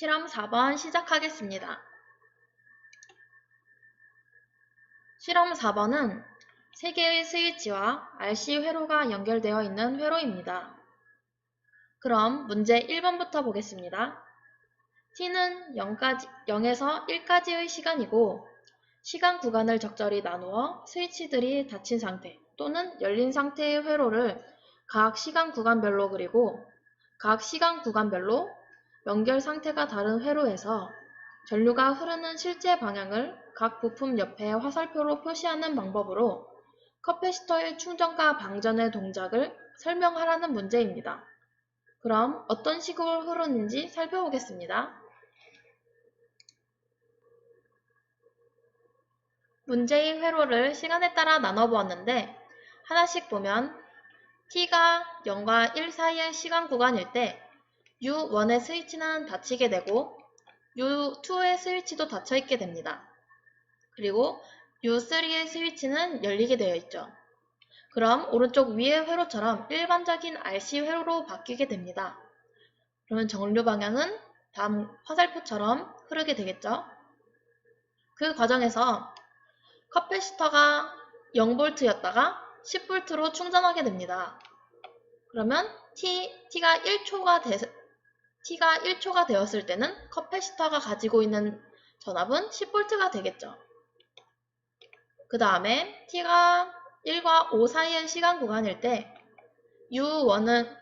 실험 4번 시작하겠습니다. 실험 4번은 3개의 스위치와 RC 회로가 연결되어 있는 회로입니다. 그럼 문제 1번부터 보겠습니다. t는 0에서 1까지의 시간이고 시간 구간을 적절히 나누어 스위치들이 닫힌 상태 또는 열린 상태의 회로를 각 시간 구간별로 그리고 각 시간 구간별로 연결 상태가 다른 회로에서 전류가 흐르는 실제 방향을 각 부품 옆에 화살표로 표시하는 방법으로 커패시터의 충전과 방전의 동작을 설명하라는 문제입니다. 그럼 어떤 식으로 흐르는지 살펴보겠습니다. 문제의 회로를 시간에 따라 나눠보았는데 하나씩 보면 t가 0과 1 사이의 시간 구간일 때 U1의 스위치는 닫히게 되고 U2의 스위치도 닫혀있게 됩니다. 그리고 U3의 스위치는 열리게 되어 있죠. 그럼 오른쪽 위의 회로처럼 일반적인 RC 회로로 바뀌게 됩니다. 그러면 전류 방향은 다음 화살표처럼 흐르게 되겠죠. 그 과정에서 커패시터가 0V였다가 10V로 충전하게 됩니다. 그러면 T가 1초가 되었을 때는 커패시터가 가지고 있는 전압은 10V가 되겠죠. 그 다음에 T가 1과 5 사이의 시간 구간일 때 U1은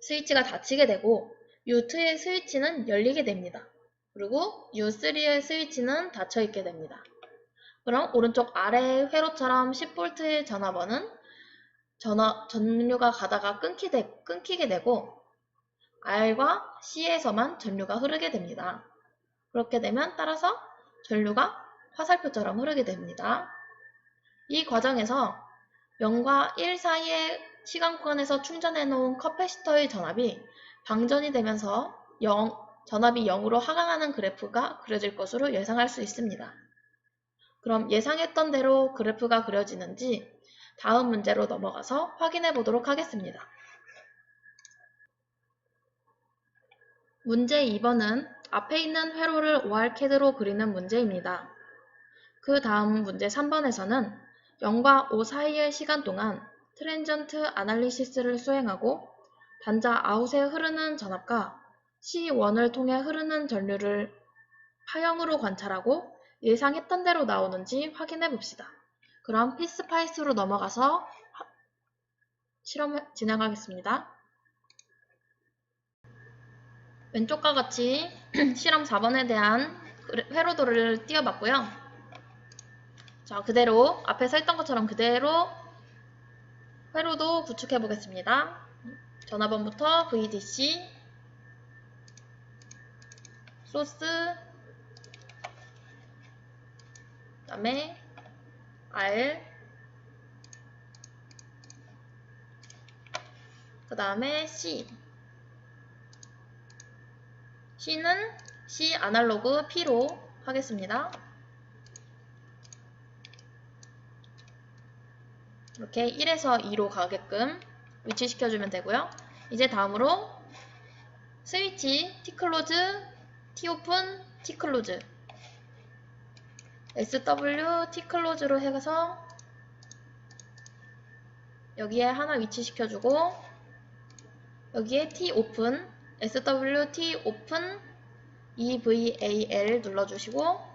스위치가 닫히게 되고 U2의 스위치는 열리게 됩니다. 그리고 U3의 스위치는 닫혀있게 됩니다. 그럼 오른쪽 아래 회로처럼 10V의 전압원은 전류가 가다가 끊기게 되고 R과 C에서만 전류가 흐르게 됩니다. 그렇게 되면 따라서 전류가 화살표처럼 흐르게 됩니다. 이 과정에서 0과 1 사이의 시간 구간에서 충전해 놓은 커패시터의 전압이 방전이 되면서 전압이 0으로 하강하는 그래프가 그려질 것으로 예상할 수 있습니다. 그럼 예상했던 대로 그래프가 그려지는지 다음 문제로 넘어가서 확인해 보도록 하겠습니다. 문제 2번은 앞에 있는 회로를 ORCAD로 그리는 문제입니다. 그 다음 문제 3번에서는 0과 5 사이의 시간 동안 트랜전트 아날리시스를 수행하고 단자 아웃에 흐르는 전압과 C1을 통해 흐르는 전류를 파형으로 관찰하고 예상했던 대로 나오는지 확인해 봅시다. 그럼 피스파이스로 넘어가서 실험 진행하겠습니다. 왼쪽과 같이 실험 4번에 대한 회로도를 띄워봤고요. 자, 그대로 앞에 서 있던 것처럼 그대로 회로도 구축해 보겠습니다. 전화번부터 VDC, 소스, 그 다음에 R, 그 다음에 C. C는 C 아날로그 P로 하겠습니다. 이렇게 1에서 2로 가게끔 위치시켜주면 되고요. 이제 다음으로 스위치 T클로즈, T오픈, T클로즈 SW T클로즈로 해서 여기에 하나 위치시켜주고 여기에 T오픈, SW T오픈 EVAL 눌러주시고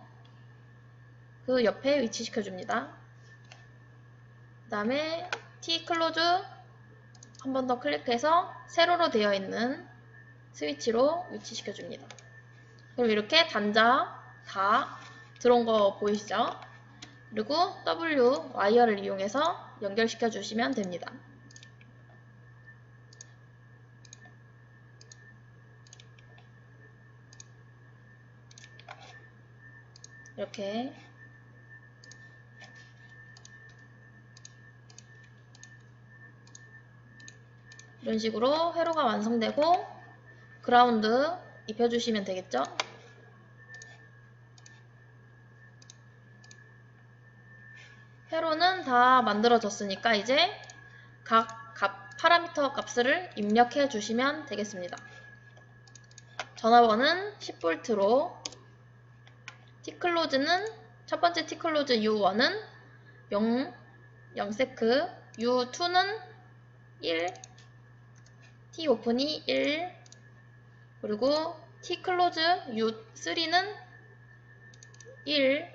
그 옆에 위치시켜줍니다. 그 다음에 T클로즈 한 번 더 클릭해서 세로로 되어 있는 스위치로 위치시켜줍니다. 그럼 이렇게 단자 다 들어온 거 보이시죠? 그리고 W 와이어를 이용해서 연결시켜 주시면 됩니다. 이렇게 이런 식으로 회로가 완성되고 그라운드 입혀주시면 되겠죠? 회로는 다 만들어졌으니까 이제 각 파라미터 값을 입력해 주시면 되겠습니다. 전압원은 10V로, T클로즈는 첫 번째 T클로즈 U1은 0세크, U2는 1, T오픈이 1, 그리고 T클로즈 U3는 1,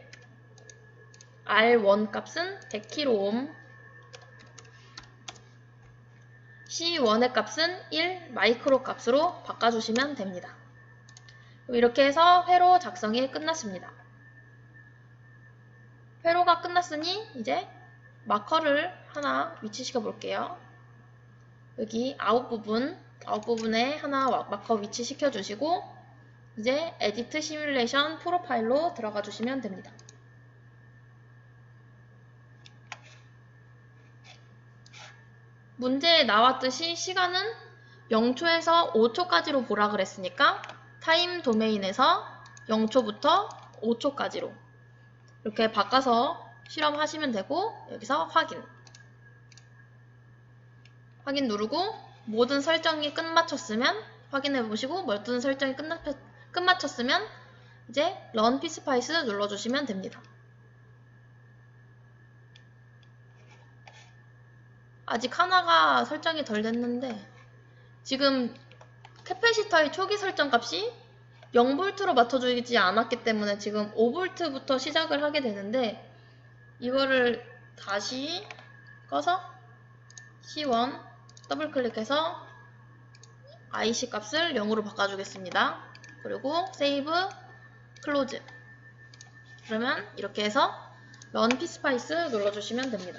R1 값은 100kΩ, C1의 값은 1 마이크로 값으로 바꿔주시면 됩니다. 이렇게 해서 회로 작성이 끝났습니다. 회로가 끝났으니 이제 마커를 하나 위치시켜 볼게요. 여기 아웃 부분에 하나 마커 위치시켜 주시고 이제 에디트 시뮬레이션 프로파일로 들어가 주시면 됩니다. 문제에 나왔듯이 시간은 0초에서 5초까지로 보라 그랬으니까 타임 도메인에서 0초부터 5초까지로 이렇게 바꿔서 실험하시면 되고 여기서 확인 누르고 모든 설정이 끝마쳤으면 확인해 보시고 모든 설정이 끝마쳤으면 이제 런 피스파이스 눌러주시면 됩니다. 아직 하나가 설정이 덜 됐는데 지금 캐패시터의 초기 설정 값이 0V로 맞춰주지 않았기 때문에 지금 5V부터 시작을 하게 되는데 이거를 다시 꺼서 C1 더블 클릭해서 IC 값을 0으로 바꿔주겠습니다. 그리고 세이브 클로즈 그러면 이렇게 해서 런 피스파이스 눌러주시면 됩니다.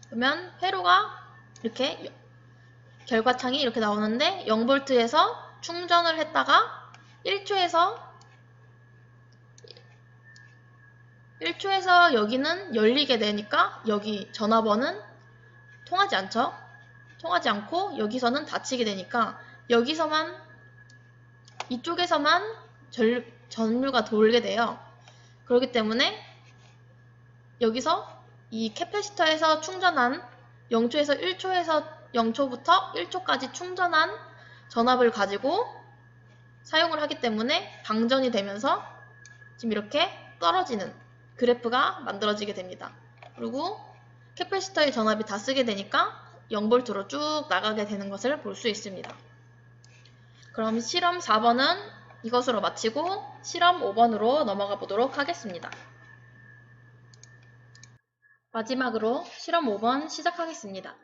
그러면 회로가 이렇게 결과창이 이렇게 나오는데 0V에서 충전을 했다가 1초에서 여기는 열리게 되니까 여기 전압원은 통하지 않죠? 통하지 않고 여기서는 닫히게 되니까 여기서만 이쪽에서만 전류가 돌게 돼요. 그렇기 때문에 여기서 이 캐패시터에서 충전한 0초부터 1초까지 충전한 전압을 가지고 사용을 하기 때문에 방전이 되면서 지금 이렇게 떨어지는 그래프가 만들어지게 됩니다. 그리고 캐패시터의 전압이 다 쓰게 되니까 0V로 쭉 나가게 되는 것을 볼 수 있습니다. 그럼 실험 4번은 이것으로 마치고 실험 5번으로 넘어가 보도록 하겠습니다. 마지막으로 실험 5번 시작하겠습니다.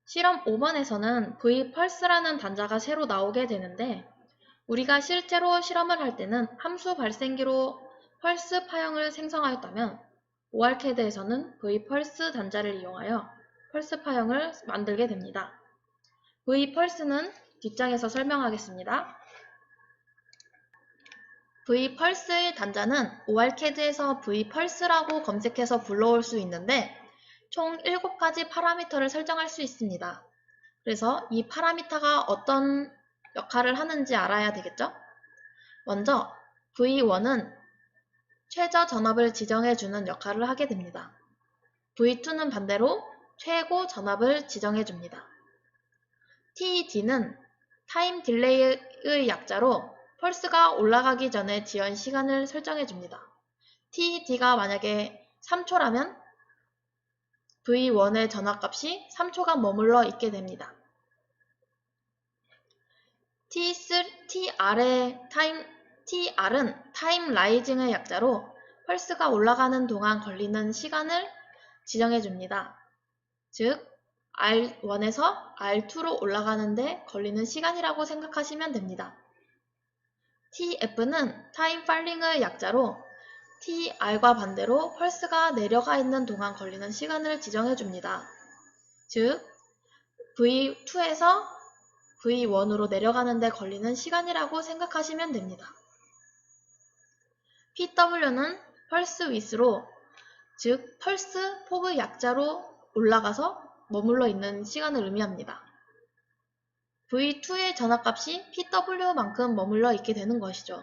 실험 5번에서는 V펄스라는 단자가 새로 나오게 되는데 우리가 실제로 실험을 할 때는 함수 발생기로 펄스 파형을 생성하였다면 ORCAD에서는 V펄스 단자를 이용하여 펄스 파형을 만들게 됩니다. V펄스는 뒷장에서 설명하겠습니다. V펄스의 단자는 ORCAD에서 V펄스라고 검색해서 불러올 수 있는데 총 7가지 파라미터를 설정할 수 있습니다. 그래서 이 파라미터가 어떤 역할을 하는지 알아야 되겠죠? 먼저 V1은 최저 전압을 지정해주는 역할을 하게 됩니다. V2는 반대로 최고 전압을 지정해줍니다. TD는 타임 딜레이의 약자로 펄스가 올라가기 전에 지연 시간을 설정해줍니다. TD가 만약에 3초라면 V1의 전압값이 3초간 머물러 있게 됩니다. TR은 타임 라이징의 약자로 펄스가 올라가는 동안 걸리는 시간을 지정해줍니다. 즉, R1에서 R2로 올라가는데 걸리는 시간이라고 생각하시면 됩니다. TF는 타임 팔링의 약자로 TR과 반대로 펄스가 내려가 있는 동안 걸리는 시간을 지정해줍니다. 즉, V2에서 V1으로 내려가는데 걸리는 시간이라고 생각하시면 됩니다. PW는 펄스 윗으로, 즉 펄스 폭의 약자로 올라가서 머물러 있는 시간을 의미합니다. V2의 전압값이 PW만큼 머물러 있게 되는 것이죠.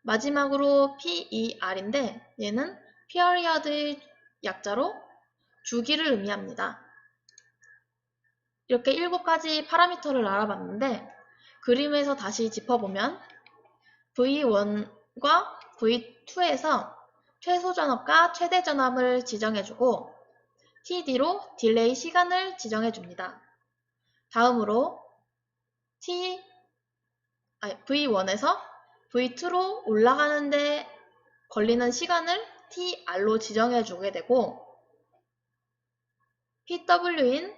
마지막으로 PER인데 얘는 피어리어드의 약자로 주기를 의미합니다. 이렇게 7가지 파라미터를 알아봤는데 그림에서 다시 짚어보면 V1과 V2에서 최소 전압과 최대 전압을 지정해주고 TD로 딜레이 시간을 지정해줍니다. 다음으로 V1에서 V2로 올라가는데 걸리는 시간을 TR로 지정해주게 되고 PW인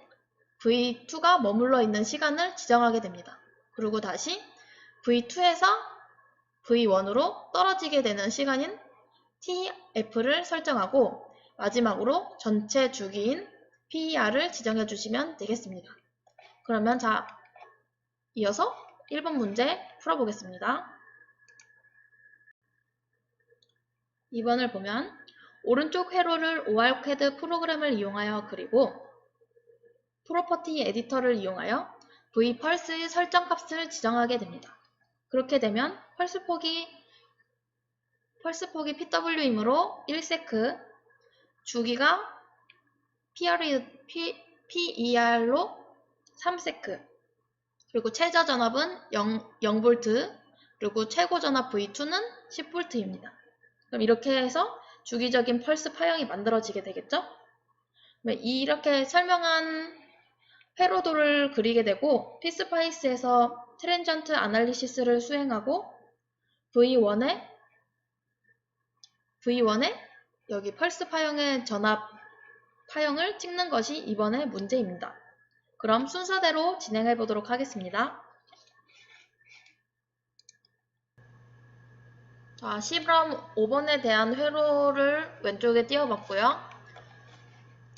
V2가 머물러 있는 시간을 지정하게 됩니다. 그리고 다시 V2에서 V1으로 떨어지게 되는 시간인 TF를 설정하고 마지막으로 전체 주기인 PER을 지정해 주시면 되겠습니다. 그러면 이어서 1번 문제 풀어보겠습니다. 2번을 보면 오른쪽 회로를 ORCAD 프로그램을 이용하여 그리고 프로퍼티 에디터를 이용하여 V펄스의 설정값을 지정하게 됩니다. 그렇게 되면 펄스 폭이 PW이므로 1세크, 주기가 PER로 3세크, 그리고 최저 전압은 0V, 그리고 최고 전압 V2는 10V입니다. 그럼 이렇게 해서 주기적인 펄스 파형이 만들어지게 되겠죠? 이렇게 설명한 회로도를 그리게 되고 피스파이스에서 트랜전트 아날리시스를 수행하고 V1에 여기 펄스 파형의 전압 파형을 찍는 것이 이번의 문제입니다. 그럼 순서대로 진행해 보도록 하겠습니다. 자, 시브럼 5번에 대한 회로를 왼쪽에 띄워봤고요.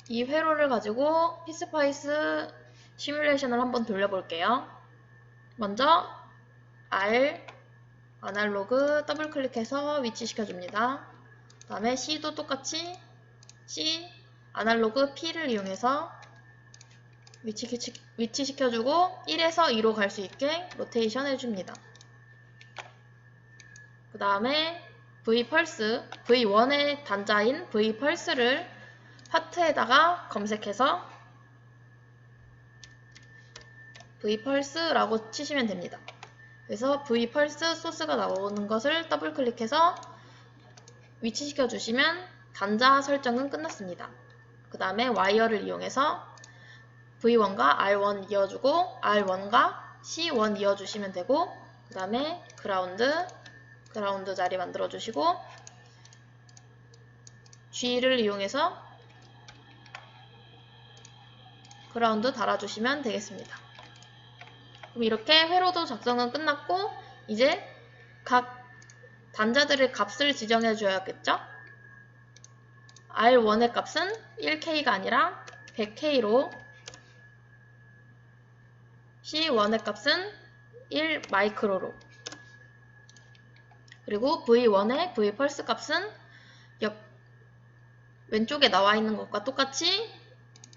이 회로를 가지고 피스파이스 시뮬레이션을 한번 돌려볼게요. 먼저 R 아날로그 더블 클릭해서 위치시켜줍니다. 그 다음에 C도 똑같이 C 아날로그 P를 이용해서 위치시켜주고 1에서 2로 갈 수 있게 로테이션 해줍니다. 그 다음에 V펄스, V1의 단자인 V펄스를 파트에다가 검색해서 V펄스라고 치시면 됩니다. 그래서 V펄스 소스가 나오는 것을 더블 클릭해서 위치시켜 주시면 단자 설정은 끝났습니다. 그 다음에 와이어를 이용해서 V1과 R1 이어주고 R1과 C1 이어주시면 되고 그 다음에 그라운드 자리 만들어 주시고 G를 이용해서 그라운드 달아주시면 되겠습니다. 그럼 이렇게 회로도 작성은 끝났고 이제 각 단자들의 값을 지정해 줘야겠죠? R1의 값은 1K가 아니라 100K로 C1의 값은 1마이크로로 그리고 V1의 V펄스 값은 왼쪽에 나와 있는 것과 똑같이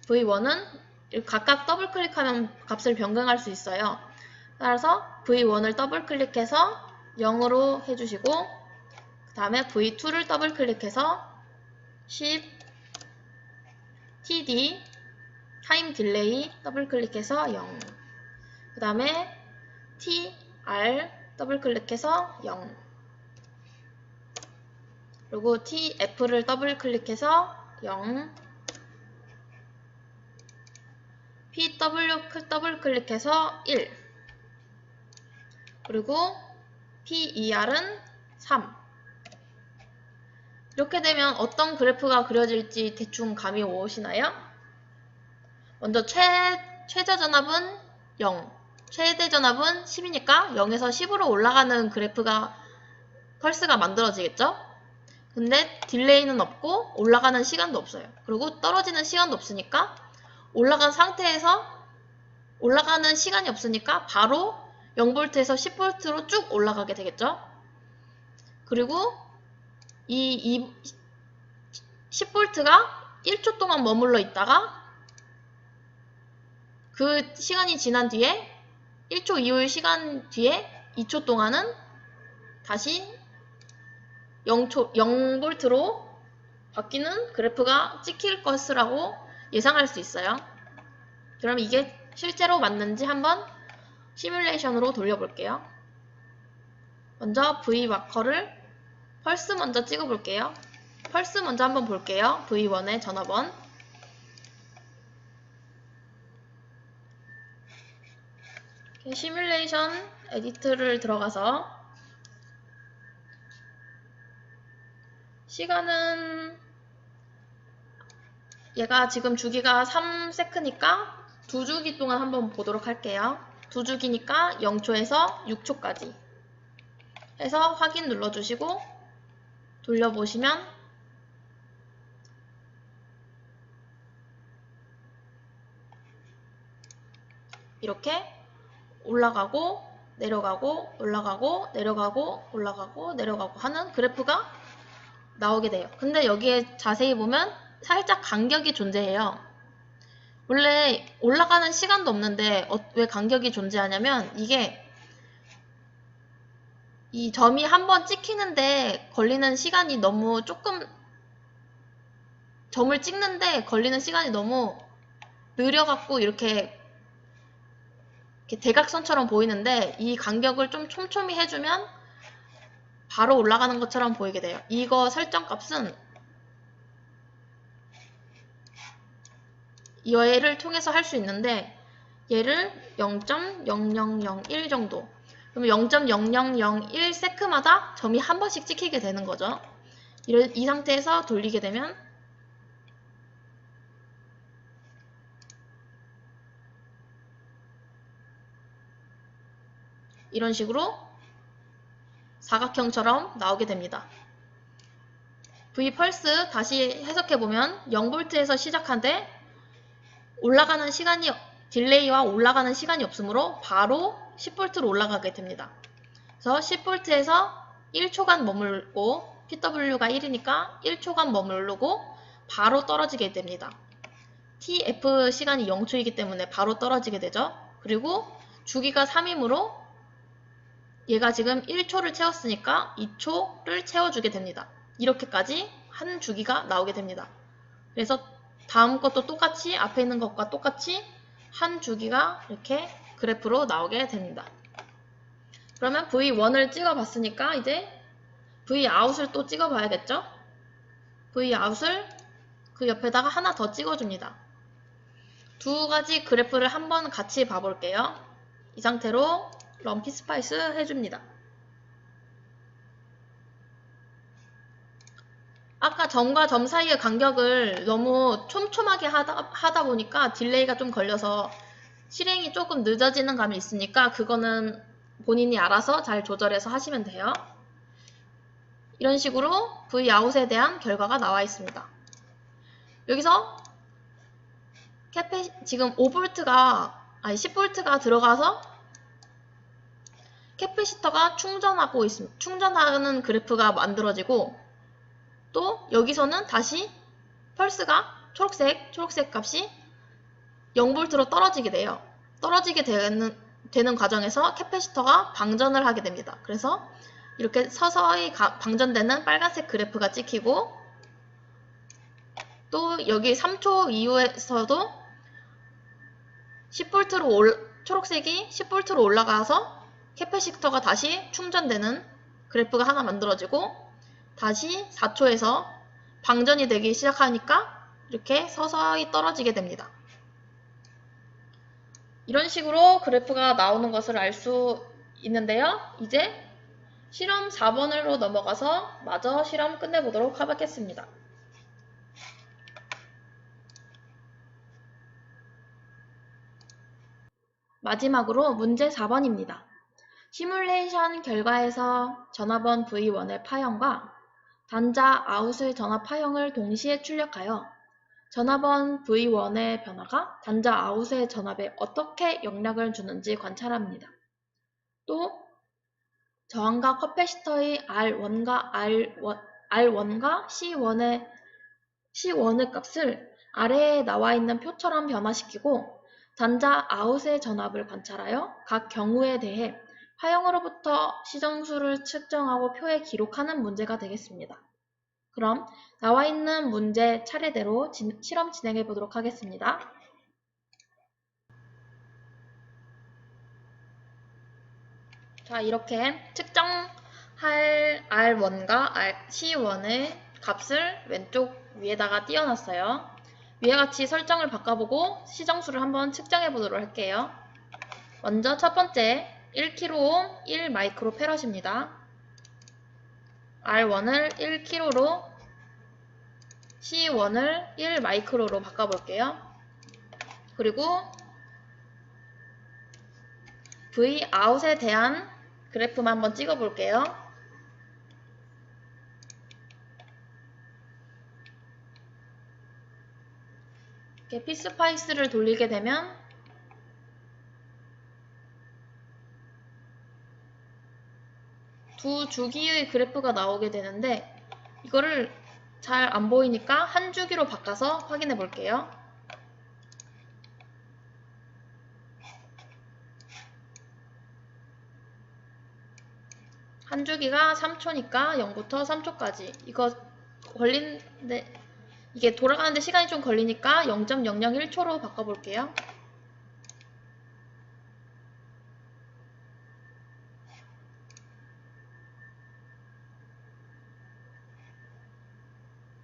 V1은 각각 더블 클릭하면 값을 변경할 수 있어요. 따라서 V1을 더블 클릭해서 0으로 해주시고 그 다음에 V2를 더블 클릭해서 10 TD 타임 딜레이 더블 클릭해서 0 그 다음에 TR 더블 클릭해서 0 그리고 TF를 더블 클릭해서 0 PW 더블 클릭해서 1 그리고 PER은 3 이렇게 되면 어떤 그래프가 그려질지 대충 감이 오시나요? 먼저 최저 전압은 0 최대 전압은 10이니까 0에서 10으로 올라가는 펄스가 만들어지겠죠? 근데 딜레이는 없고 올라가는 시간도 없어요. 그리고 떨어지는 시간도 없으니까 올라간 상태에서 올라가는 시간이 없으니까 바로 0V에서 10V로 쭉 올라가게 되겠죠. 그리고 이 10V가 1초 동안 머물러 있다가 그 시간이 지난 뒤에 1초 이후의 시간 뒤에 2초 동안은 다시 0V로 바뀌는 그래프가 찍힐 것이라고 예상할 수 있어요. 그럼 이게 실제로 맞는지 한번 시뮬레이션으로 돌려볼게요. 먼저 V 마커를 펄스 먼저 찍어볼게요. 펄스 먼저 한번 볼게요. V1의 전화번. 시뮬레이션 에디트를 들어가서 시간은 얘가 지금 주기가 3세크니까 2주기 동안 한번 보도록 할게요. 2주기니까 0초에서 6초까지 해서 확인 눌러주시고 돌려보시면 이렇게 올라가고 내려가고 올라가고 내려가고 올라가고 내려가고 하는 그래프가 나오게 돼요. 근데 여기에 자세히 보면 살짝 간격이 존재해요. 원래 올라가는 시간도 없는데 왜 간격이 존재하냐면 이게 이 점이 한번 찍히는데 걸리는 시간이 너무 조금 점을 찍는데 걸리는 시간이 너무 느려갖고 이렇게 대각선처럼 보이는데 이 간격을 좀 촘촘히 해주면 바로 올라가는 것처럼 보이게 돼요. 이거 설정값은 얘를 통해서 할 수 있는데 얘를 0.0001 정도 그러면 0.0001세크마다 점이 한 번씩 찍히게 되는 거죠. 이 상태에서 돌리게 되면 이런 식으로 사각형처럼 나오게 됩니다. V펄스 다시 해석해보면 0V에서 시작한데 올라가는 시간이 딜레이와 올라가는 시간이 없으므로 바로 10V로 올라가게 됩니다. 그래서 10V에서 1초간 머물고 PW가 1이니까 1초간 머무르고 바로 떨어지게 됩니다. TF 시간이 0초이기 때문에 바로 떨어지게 되죠. 그리고 주기가 3이므로 얘가 지금 1초를 채웠으니까 2초를 채워주게 됩니다. 이렇게까지 한 주기가 나오게 됩니다. 그래서 다음 것도 똑같이 앞에 있는 것과 똑같이 한 주기가 이렇게 그래프로 나오게 됩니다. 그러면 V1을 찍어봤으니까 이제 Vout을 또 찍어봐야겠죠? Vout을 그 옆에다가 하나 더 찍어줍니다. 두 가지 그래프를 한번 같이 봐볼게요. 이 상태로 럼피 스파이스 해줍니다. 아까 점과 점 사이의 간격을 너무 촘촘하게 하다 보니까 딜레이가 좀 걸려서 실행이 조금 늦어지는 감이 있으니까 그거는 본인이 알아서 잘 조절해서 하시면 돼요. 이런 식으로 Vout에 대한 결과가 나와 있습니다. 여기서 지금 10V가 들어가서 캐패시터가 충전하는 그래프가 만들어지고 또 여기서는 다시 펄스가 초록색 값이 0V로 떨어지게 돼요. 떨어지게 되는 과정에서 캐패시터가 방전을 하게 됩니다. 그래서 이렇게 서서히 방전되는 빨간색 그래프가 찍히고 또 여기 3초 이후에서도 초록색이 10V로 올라가서 캐패시터가 다시 충전되는 그래프가 하나 만들어지고 다시 4초에서 방전이 되기 시작하니까 이렇게 서서히 떨어지게 됩니다. 이런 식으로 그래프가 나오는 것을 알 수 있는데요. 이제 실험 4번으로 넘어가서 마저 실험 끝내보도록 하겠습니다. 마지막으로 문제 4번입니다. 시뮬레이션 결과에서 전화번 V1의 파형과 단자 아웃의 전화 파형을 동시에 출력하여 전화번 V1의 변화가 단자 아웃의 전압에 어떻게 영향을 주는지 관찰합니다. 또 저항과 커패시터의 R1과 C1의 값을 아래에 나와 있는 표처럼 변화시키고 단자 아웃의 전압을 관찰하여 각 경우에 대해 파형으로부터 시정수를 측정하고 표에 기록하는 문제가 되겠습니다. 그럼 나와 있는 문제 차례대로 실험 진행해 보도록 하겠습니다. 자, 이렇게 측정할 R1과 C1의 값을 왼쪽 위에다가 띄워놨어요. 위와 같이 설정을 바꿔보고 시정수를 한번 측정해 보도록 할게요. 먼저 첫 번째 1kΩ 1마이크로페럿입니다. R1을 1kg로 C1을 1마이크로로 바꿔볼게요. 그리고 V 아웃에 대한 그래프만 한번 찍어볼게요. 이렇게 피스파이스를 돌리게 되면 두 주기의 그래프가 나오게 되는데 이거를 잘 안 보이니까 한 주기로 바꿔서 확인해 볼게요. 한 주기가 3초니까 0부터 3초까지 이거 걸리는데 이게 돌아가는데 시간이 좀 걸리니까 0.001초로 바꿔볼게요.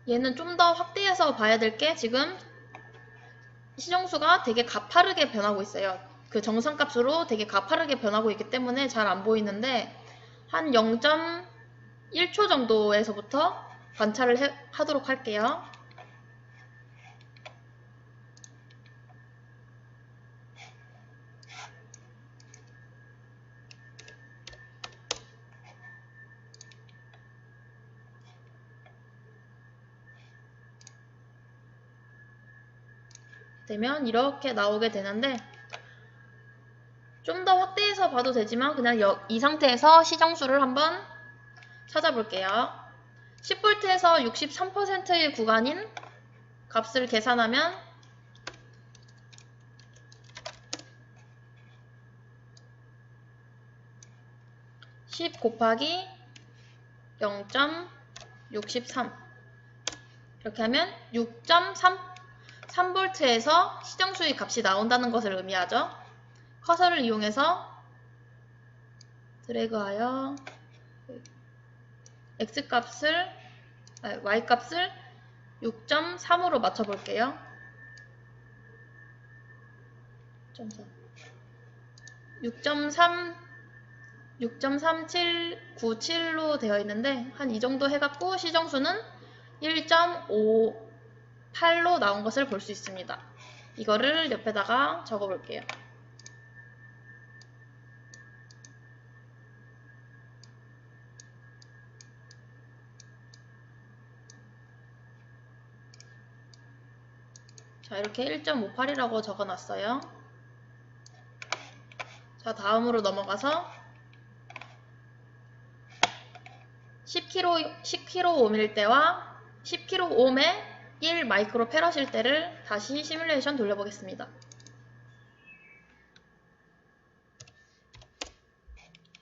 얘는 좀 더 확대해서 봐야 될 게 지금 시정수가 되게 가파르게 변하고 있어요. 그 정상값으로 되게 가파르게 변하고 있기 때문에 잘 안 보이는데 한 0.1초 정도에서부터 관찰을 하도록 할게요. 되면 이렇게 나오게 되는데 좀 더 확대해서 봐도 되지만 그냥 이 상태에서 시정수를 한번 찾아볼게요. 10V에서 63%의 구간인 값을 계산하면 10 곱하기 0.63 이렇게 하면 6.3V에서 시정수의 값이 나온다는 것을 의미하죠. 커서를 이용해서 드래그하여 Y값을 6.3으로 맞춰볼게요. 6.3797로 되어 있는데 한 이 정도 해갖고 시정수는 1.58로 나온 것을 볼 수 있습니다. 이거를 옆에다가 적어볼게요. 자, 이렇게 1.58이라고 적어놨어요. 자, 다음으로 넘어가서 10kΩ일 때와 10kΩ에 1마이크로페럿일 때를 다시 시뮬레이션 돌려보겠습니다.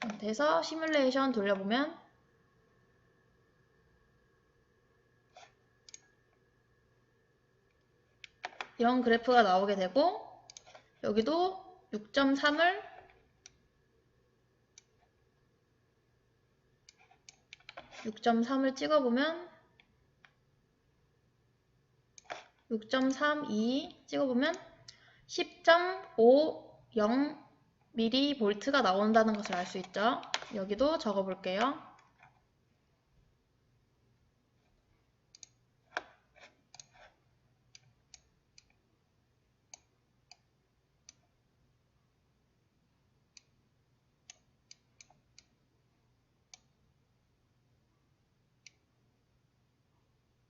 상태에서 시뮬레이션 돌려보면 이런 그래프가 나오게 되고 여기도 6.3을 찍어보면 6.32 찍어보면 10.50mV가 나온다는 것을 알 수 있죠. 여기도 적어볼게요.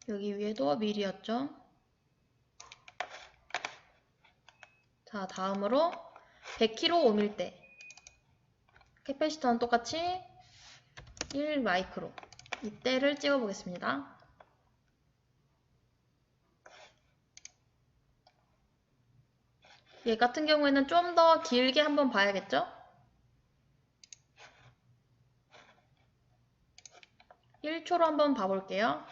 여기 위에도 밀이었죠. 자, 다음으로 100kΩ일 때 캐패시터는 똑같이 1마이크로 이때를 찍어보겠습니다. 얘 같은 경우에는 좀 더 길게 한번 봐야겠죠? 1초로 한번 봐볼게요.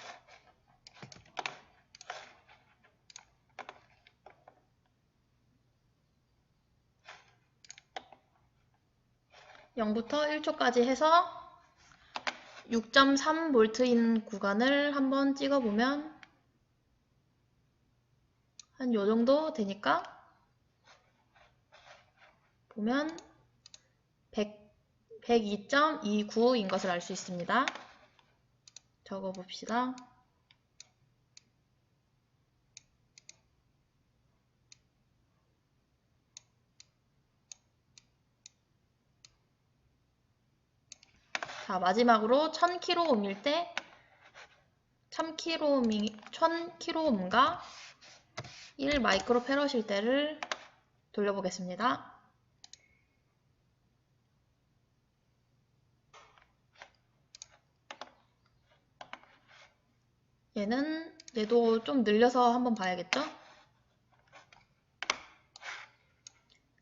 0부터 1초까지 해서 6.3V인 구간을 한번 찍어보면 한 요정도 되니까 보면 102.29인 것을 알 수 있습니다. 적어봅시다. 자, 마지막으로 1000kΩ일 때 1000kΩ과 1마이크로페럿일 때를 돌려보겠습니다. 얘도 좀 늘려서 한번 봐야겠죠?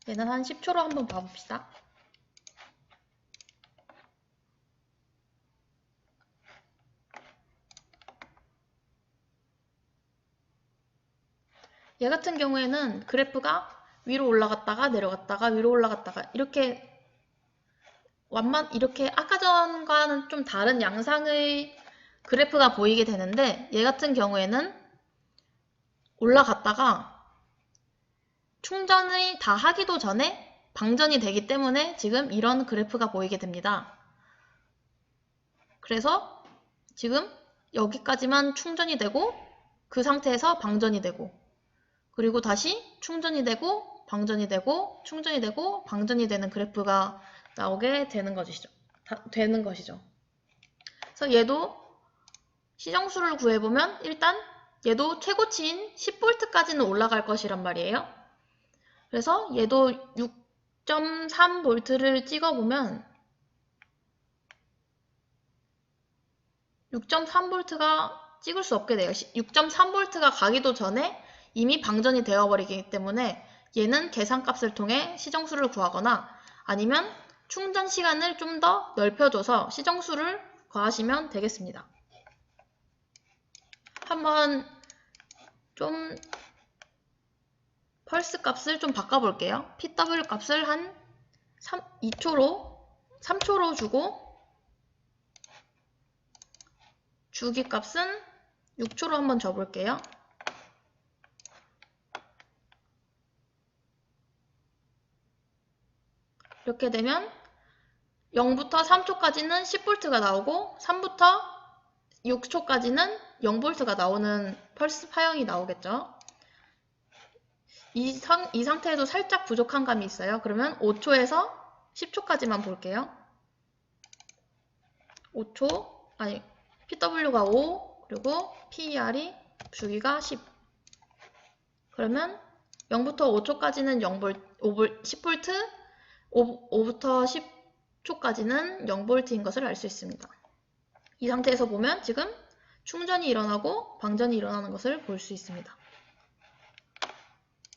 얘는 한 10초로 한번 봐봅시다. 얘 같은 경우에는 그래프가 위로 올라갔다가 내려갔다가 위로 올라갔다가 이렇게 아까 전과는 좀 다른 양상의 그래프가 보이게 되는데, 얘 같은 경우에는 올라갔다가 충전이 다 하기도 전에 방전이 되기 때문에 지금 이런 그래프가 보이게 됩니다. 그래서 지금 여기까지만 충전이 되고 그 상태에서 방전이 되고, 그리고 다시 충전이 되고 방전이 되고 충전이 되고 방전이 되는 그래프가 나오게 되는 것이죠. 그래서 얘도 시정수를 구해보면 일단 얘도 최고치인 10V까지는 올라갈 것이란 말이에요. 그래서 얘도 6.3V를 찍어보면 6.3V가 찍을 수 없게 돼요. 6.3V가 가기도 전에 이미 방전이 되어버리기 때문에 얘는 계산값을 통해 시정수를 구하거나 아니면 충전 시간을 좀 더 넓혀줘서 시정수를 구하시면 되겠습니다. 한번 좀 펄스 값을 좀 바꿔볼게요. PW 값을 한 3초로 주고 주기 값은 6초로 한번 줘볼게요. 이렇게 되면 0부터 3초까지는 10V가 나오고 3부터 6초까지는 0V가 나오는 펄스 파형이 나오겠죠. 이 상태에도 살짝 부족한 감이 있어요. 그러면 5초에서 10초까지만 볼게요. 5초, 아니 PW가 5, 그리고 PER이 주기가 10. 그러면 0부터 5초까지는 10V, 5부터 10초까지는 0V인 것을 알 수 있습니다. 이 상태에서 보면 지금 충전이 일어나고 방전이 일어나는 것을 볼 수 있습니다.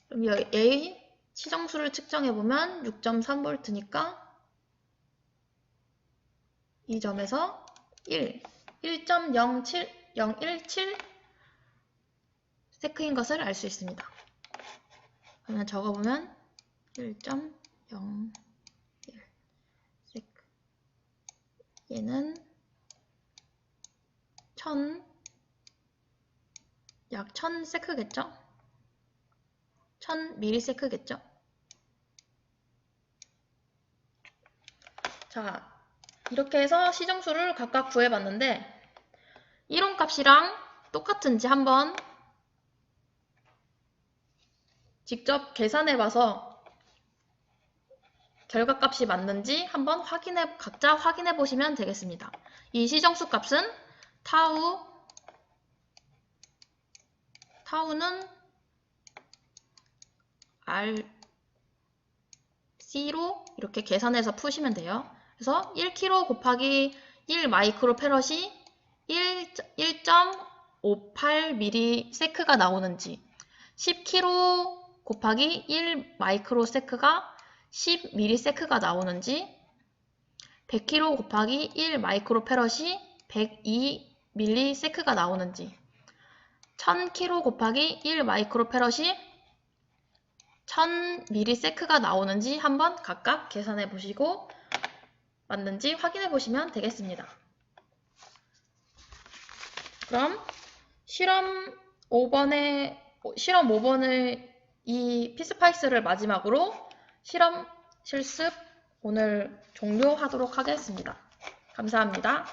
그럼 A 시정수를 측정해보면 6.3V니까 이 점에서 1.017 세크인 것을 알 수 있습니다. 그러면 적어보면 1.01 세크. 얘는 약 1000세크겠죠? 1000ms겠죠? 자, 이렇게 해서 시정수를 각각 구해봤는데 이론값이랑 똑같은지 한번 직접 계산해봐서 결과값이 맞는지 한번 각자 확인해 보시면 되겠습니다. 이 시정수 값은 타우는 RC로 이렇게 계산해서 푸시면 돼요. 그래서 1kg 곱하기 1마이크로페럿이 1.58ms가 나오는지, 10kg 곱하기 1마이크로세크가 10ms가 나오는지, 100kg 곱하기 1마이크로페럿이 102ms가 나오는지, 1000kg 곱하기 1마이크로페럿이 1000ms가 나오는지 한번 각각 계산해 보시고 맞는지 확인해 보시면 되겠습니다. 그럼 실험 5번의 이 피스파이스를 마지막으로 실험 실습 오늘 종료하도록 하겠습니다. 감사합니다.